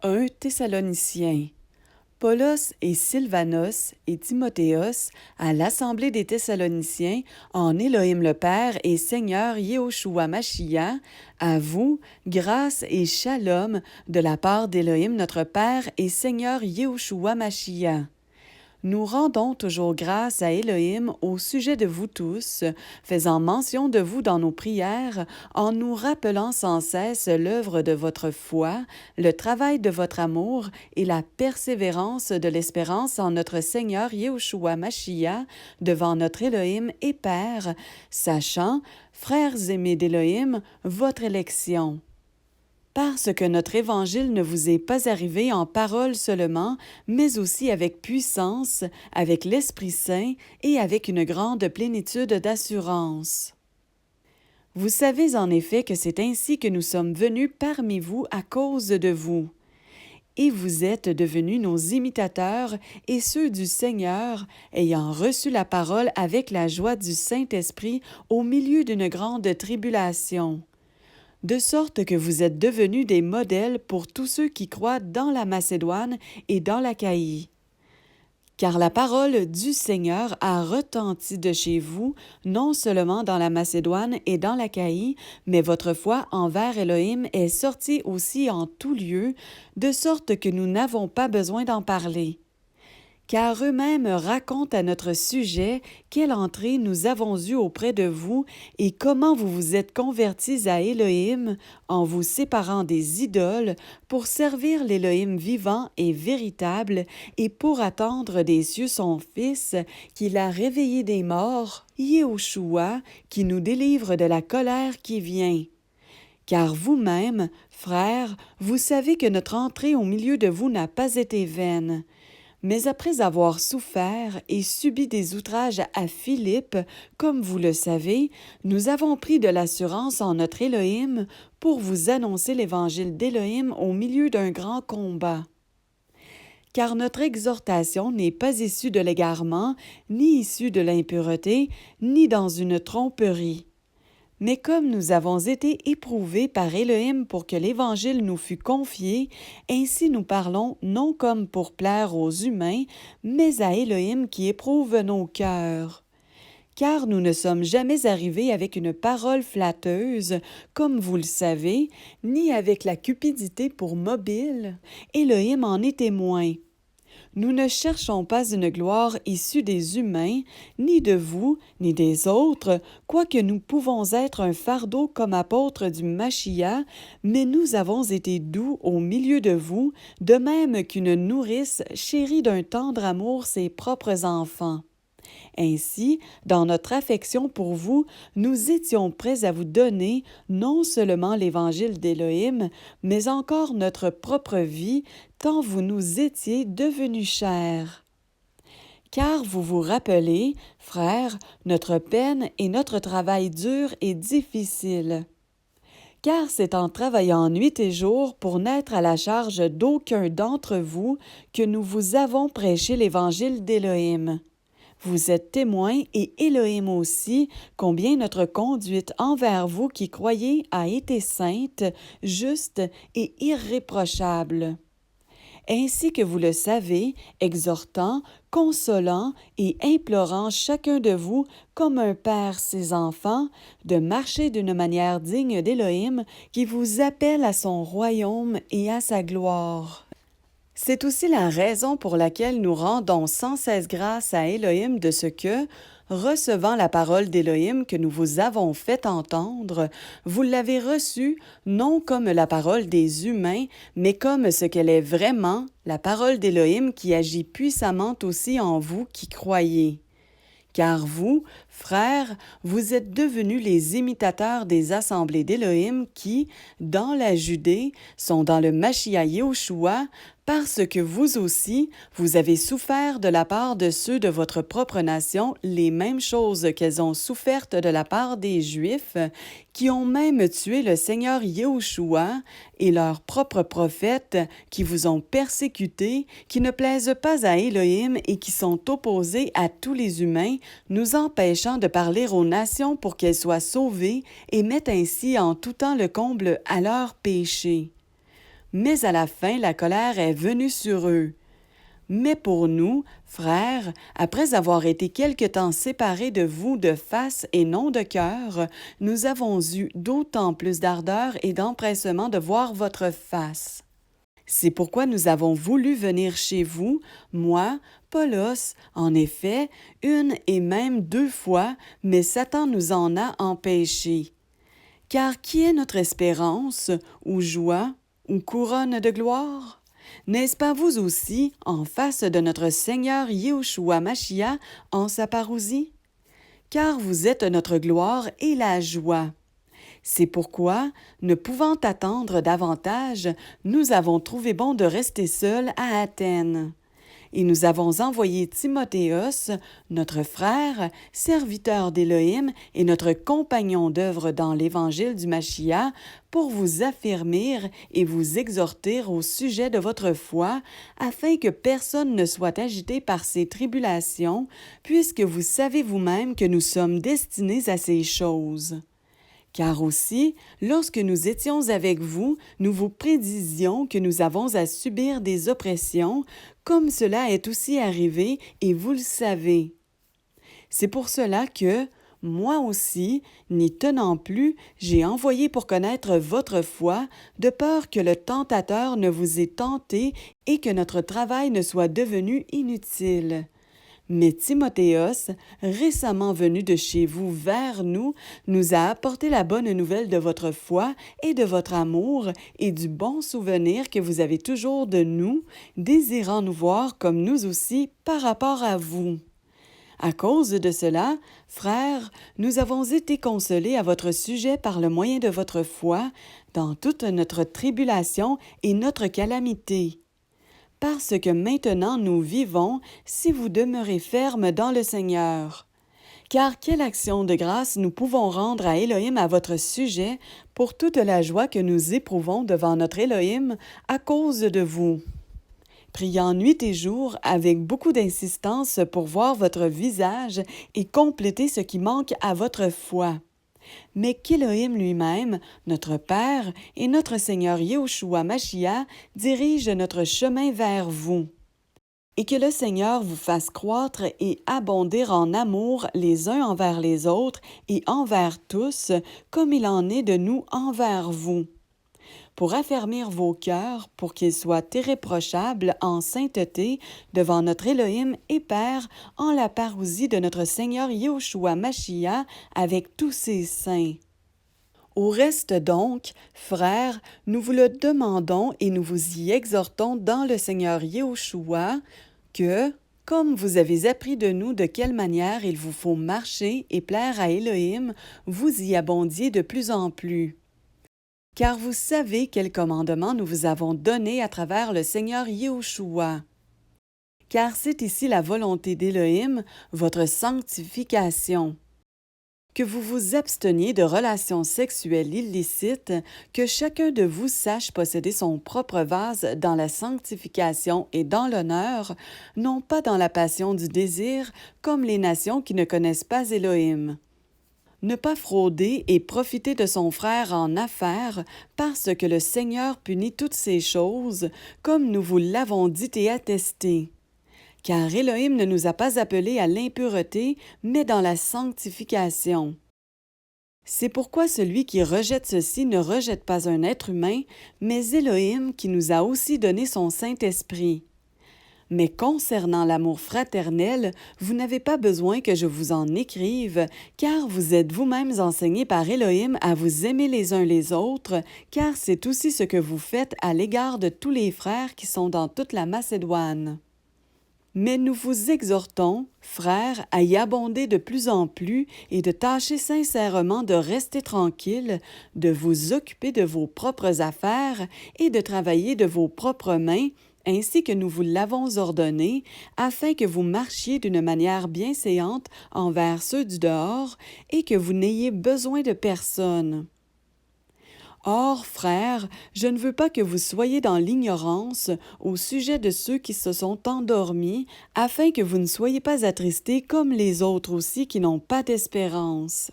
1 Thessaloniciens. Paulos et Sylvanos et Timothéos à l'Assemblée des Thessaloniciens, en Élohim le Père et Seigneur Yehoshua Mashiach, à vous, grâce et shalom de la part d'Élohim notre Père et Seigneur Yehoshua Mashiach. Nous rendons toujours grâce à Élohim au sujet de vous tous, faisant mention de vous dans nos prières, en nous rappelant sans cesse l'œuvre de votre foi, le travail de votre amour et la persévérance de l'espérance en notre Seigneur Yehoshua Mashiach devant notre Élohim et Père, sachant, frères aimés d'Élohim, votre élection. Parce que notre évangile ne vous est pas arrivé en parole seulement, mais aussi avec puissance, avec l'Esprit Saint et avec une grande plénitude d'assurance. Vous savez en effet que c'est ainsi que nous sommes venus parmi vous à cause de vous. Et vous êtes devenus nos imitateurs et ceux du Seigneur, ayant reçu la parole avec la joie du Saint-Esprit au milieu d'une grande tribulation, de sorte que vous êtes devenus des modèles pour tous ceux qui croient dans la Macédoine et dans l'Achaïe. Car la parole du Seigneur a retenti de chez vous, non seulement dans la Macédoine et dans l'Achaïe, mais votre foi envers Élohim est sortie aussi en tout lieu, de sorte que nous n'avons pas besoin d'en parler. Car eux-mêmes racontent à notre sujet quelle entrée nous avons eue auprès de vous et comment vous vous êtes convertis à Élohim en vous séparant des idoles pour servir l'Élohim vivant et véritable et pour attendre des cieux son Fils qu'il a réveillé des morts, Yehoshua, qui nous délivre de la colère qui vient. Car vous-même, frères, vous savez que notre entrée au milieu de vous n'a pas été vaine. Mais après avoir souffert et subi des outrages à Philippe, comme vous le savez, nous avons pris de l'assurance en notre Élohim pour vous annoncer l'évangile d'Élohim au milieu d'un grand combat. Car notre exhortation n'est pas issue de l'égarement, ni issue de l'impureté, ni dans une tromperie. Mais comme nous avons été éprouvés par Élohim pour que l'Évangile nous fût confié, ainsi nous parlons non comme pour plaire aux humains, mais à Élohim qui éprouve nos cœurs. Car nous ne sommes jamais arrivés avec une parole flatteuse, comme vous le savez, ni avec la cupidité pour mobile. Élohim en est témoin. Nous ne cherchons pas une gloire issue des humains, ni de vous, ni des autres, quoique nous pouvons être un fardeau comme apôtres du Mashiach, mais nous avons été doux au milieu de vous, de même qu'une nourrice chérit d'un tendre amour ses propres enfants. Ainsi, dans notre affection pour vous, nous étions prêts à vous donner non seulement l'Évangile d'Élohim, mais encore notre propre vie, tant vous nous étiez devenus chers. Car vous vous rappelez, frères, notre peine et notre travail dur et difficile. Car c'est en travaillant nuit et jour pour n'être à la charge d'aucun d'entre vous que nous vous avons prêché l'Évangile d'Élohim. Vous êtes témoins et Élohim aussi, combien notre conduite envers vous qui croyez a été sainte, juste et irréprochable. Ainsi que vous le savez, exhortant, consolant et implorant chacun de vous, comme un père ses enfants, de marcher d'une manière digne d'Élohim qui vous appelle à son royaume et à sa gloire. C'est aussi la raison pour laquelle nous rendons sans cesse grâce à Élohim de ce que, recevant la parole d'Élohim que nous vous avons fait entendre, vous l'avez reçue non comme la parole des humains, mais comme ce qu'elle est vraiment, la parole d'Élohim qui agit puissamment aussi en vous qui croyez. Car vous, frères, vous êtes devenus les imitateurs des assemblées d'Élohim qui, dans la Judée, sont dans le Mashiach Yehoshua, parce que vous aussi, vous avez souffert de la part de ceux de votre propre nation les mêmes choses qu'elles ont souffertes de la part des Juifs, qui ont même tué le Seigneur Yehoshua et leurs propres prophètes, qui vous ont persécutés, qui ne plaisent pas à Élohim et qui sont opposés à tous les humains, nous empêchant de parler aux nations pour qu'elles soient sauvées et mettent ainsi en tout temps le comble à leurs péchés. mais à la fin la colère est venue sur eux. Mais pour nous, frères, après avoir été quelque temps séparés de vous de face et non de cœur, nous avons eu d'autant plus d'ardeur et d'empressement de voir votre face. C'est pourquoi nous avons voulu venir chez vous, moi, Paulos, en effet, une et même 2 fois, mais Satan nous en a empêchés. Car qui est notre espérance, ou joie, ou couronne de gloire? N'est-ce pas vous aussi, en face de notre Seigneur Yéhoshua Mashiach, en sa parousie? Car vous êtes notre gloire et la joie. C'est pourquoi, ne pouvant attendre davantage, nous avons trouvé bon de rester seuls à Athènes. Et nous avons envoyé Timothéos, notre frère, serviteur d'Élohim et notre compagnon d'œuvre dans l'Évangile du Mashiach, pour vous affermir et vous exhorter au sujet de votre foi, afin que personne ne soit agité par ces tribulations, puisque vous savez vous-même que nous sommes destinés à ces choses. Car aussi, lorsque nous étions avec vous, nous vous prédisions que nous avons à subir des oppressions, comme cela est aussi arrivé, et vous le savez. C'est pour cela que, moi aussi, n'y tenant plus, j'ai envoyé pour connaître votre foi, de peur que le tentateur ne vous ait tenté et que notre travail ne soit devenu inutile. Mais Timothéos, récemment venu de chez vous vers nous, nous a apporté la bonne nouvelle de votre foi et de votre amour et du bon souvenir que vous avez toujours de nous, désirant nous voir comme nous aussi par rapport à vous. À cause de cela, frères, nous avons été consolés à votre sujet par le moyen de votre foi dans toute notre tribulation et notre calamité. Parce que maintenant nous vivons si vous demeurez fermes dans le Seigneur. Car quelle action de grâce nous pouvons rendre à Élohim à votre sujet pour toute la joie que nous éprouvons devant notre Élohim à cause de vous. Priant nuit et jour avec beaucoup d'insistance pour voir votre visage et compléter ce qui manque à votre foi. Mais qu'Élohim lui-même, notre Père et notre Seigneur Yéhoshua Mashiach dirigent notre chemin vers vous. Et que le Seigneur vous fasse croître et abonder en amour les uns envers les autres et envers tous, comme il en est de nous envers vous. Pour affermir vos cœurs, pour qu'ils soient irréprochables en sainteté devant notre Élohim et Père, en la parousie de notre Seigneur Yéhoshua Mashiach avec tous ses saints. Au reste donc, frères, nous vous le demandons et nous vous y exhortons dans le Seigneur Yéhoshua que, comme vous avez appris de nous de quelle manière il vous faut marcher et plaire à Élohim, vous y abondiez de plus en plus. Car vous savez quel commandement nous vous avons donné à travers le Seigneur Yéhoshua. Car c'est ici la volonté d'Élohim, votre sanctification. Que vous vous absteniez de relations sexuelles illicites, que chacun de vous sache posséder son propre vase dans la sanctification et dans l'honneur, non pas dans la passion du désir, comme les nations qui ne connaissent pas Élohim. Ne pas frauder et profiter de son frère en affaires, parce que le Seigneur punit toutes ces choses, comme nous vous l'avons dit et attesté. Car Élohim ne nous a pas appelés à l'impureté, mais dans la sanctification. C'est pourquoi celui qui rejette ceci ne rejette pas un être humain, mais Élohim qui nous a aussi donné son Saint-Esprit. Mais concernant l'amour fraternel, vous n'avez pas besoin que je vous en écrive, car vous êtes vous-mêmes enseignés par Élohim à vous aimer les uns les autres, car c'est aussi ce que vous faites à l'égard de tous les frères qui sont dans toute la Macédoine. Mais nous vous exhortons, frères, à y abonder de plus en plus et de tâcher sincèrement de rester tranquilles, de vous occuper de vos propres affaires et de travailler de vos propres mains, ainsi que nous vous l'avons ordonné, afin que vous marchiez d'une manière bienséante envers ceux du dehors et que vous n'ayez besoin de personne. Or, frères, je ne veux pas que vous soyez dans l'ignorance au sujet de ceux qui se sont endormis, afin que vous ne soyez pas attristés comme les autres aussi qui n'ont pas d'espérance.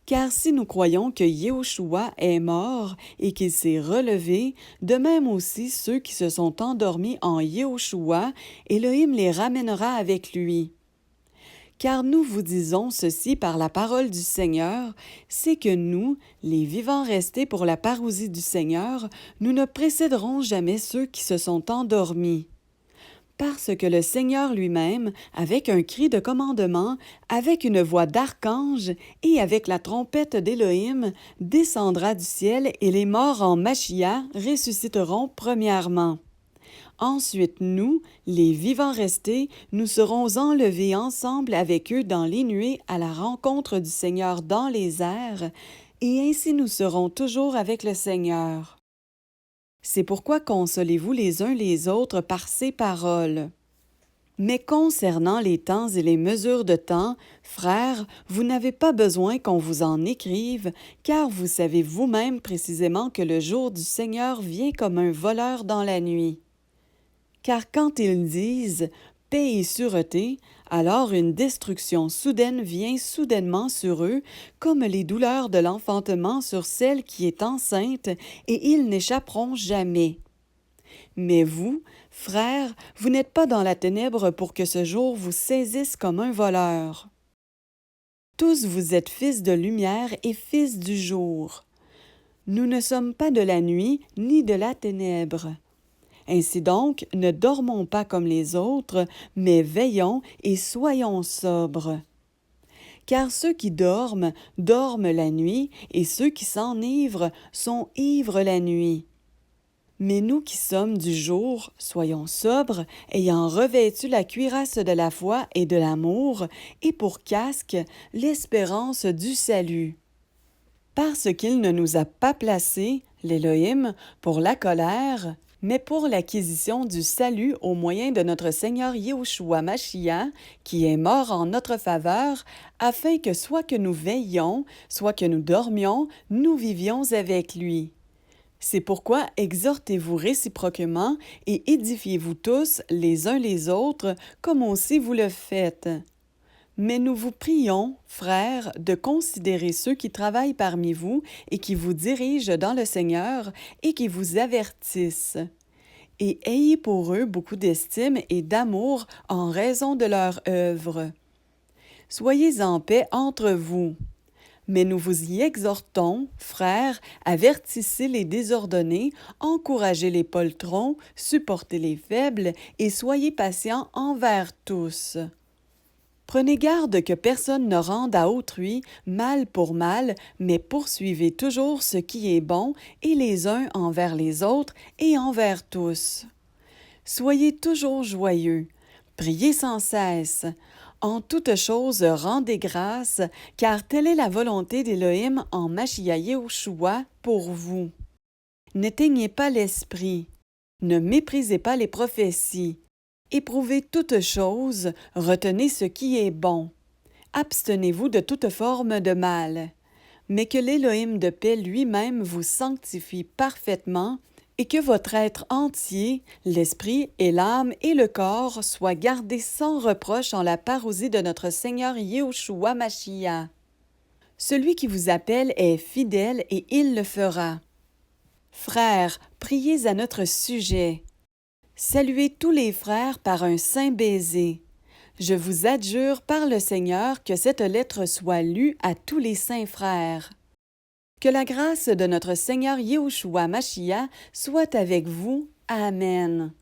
Car si nous croyons que Yéhoshua est mort et qu'il s'est relevé, de même aussi ceux qui se sont endormis en Yéhoshua, Élohim les ramènera avec lui. Car nous vous disons ceci par la parole du Seigneur, c'est que nous, les vivants restés pour la parousie du Seigneur, nous ne précéderons jamais ceux qui se sont endormis. Parce que le Seigneur lui-même, avec un cri de commandement, avec une voix d'archange et avec la trompette d'Élohim, descendra du ciel et les morts en Machia ressusciteront premièrement. Ensuite, nous, les vivants restés, nous serons enlevés ensemble avec eux dans les nuées à la rencontre du Seigneur dans les airs, et ainsi nous serons toujours avec le Seigneur. C'est pourquoi consolez-vous les uns les autres par ces paroles. Mais concernant les temps et les mesures de temps, frères, vous n'avez pas besoin qu'on vous en écrive, car vous savez vous-même précisément que le jour du Seigneur vient comme un voleur dans la nuit. Car quand ils disent « paix et sûreté », alors une destruction soudaine vient soudainement sur eux, comme les douleurs de l'enfantement sur celle qui est enceinte, et ils n'échapperont jamais. Mais vous, frères, vous n'êtes pas dans la ténèbre pour que ce jour vous saisisse comme un voleur. Tous vous êtes fils de lumière et fils du jour. Nous ne sommes pas de la nuit ni de la ténèbre. Ainsi donc, ne dormons pas comme les autres, mais veillons et soyons sobres. Car ceux qui dorment, dorment la nuit, et ceux qui s'enivrent sont ivres la nuit. Mais nous qui sommes du jour, soyons sobres, ayant revêtu la cuirasse de la foi et de l'amour, et pour casque, l'espérance du salut. Parce qu'il ne nous a pas placés, l'Élohim, pour la colère, mais pour l'acquisition du salut au moyen de notre Seigneur Yéhoshua Machia, qui est mort en notre faveur, afin que soit que nous veillions, soit que nous dormions, nous vivions avec lui. C'est pourquoi exhortez-vous réciproquement et édifiez-vous tous les uns les autres, comme aussi vous le faites. Mais nous vous prions, frères, de considérer ceux qui travaillent parmi vous et qui vous dirigent dans le Seigneur et qui vous avertissent. Et ayez pour eux beaucoup d'estime et d'amour en raison de leur œuvre. Soyez en paix entre vous. Mais nous vous y exhortons, frères, avertissez les désordonnés, encouragez les poltrons, supportez les faibles et soyez patients envers tous. Prenez garde que personne ne rende à autrui mal pour mal, mais poursuivez toujours ce qui est bon, et les uns envers les autres et envers tous. Soyez toujours joyeux, priez sans cesse. En toute chose, rendez grâce, car telle est la volonté d'Élohim en Machia Yéhoshua pour vous. N'éteignez pas l'esprit, ne méprisez pas les prophéties. Éprouvez toutes choses, retenez ce qui est bon. Abstenez-vous de toute forme de mal. Mais que l'Élohim de paix lui-même vous sanctifie parfaitement, et que votre être entier, l'esprit et l'âme et le corps soient gardés sans reproche en la parousie de notre Seigneur Yéhoshua Machia. Celui qui vous appelle est fidèle et il le fera. Frères, priez à notre sujet. Saluez tous les frères par un saint baiser. Je vous adjure par le Seigneur que cette lettre soit lue à tous les saints frères. Que la grâce de notre Seigneur Yéhoshua Machia soit avec vous. Amen.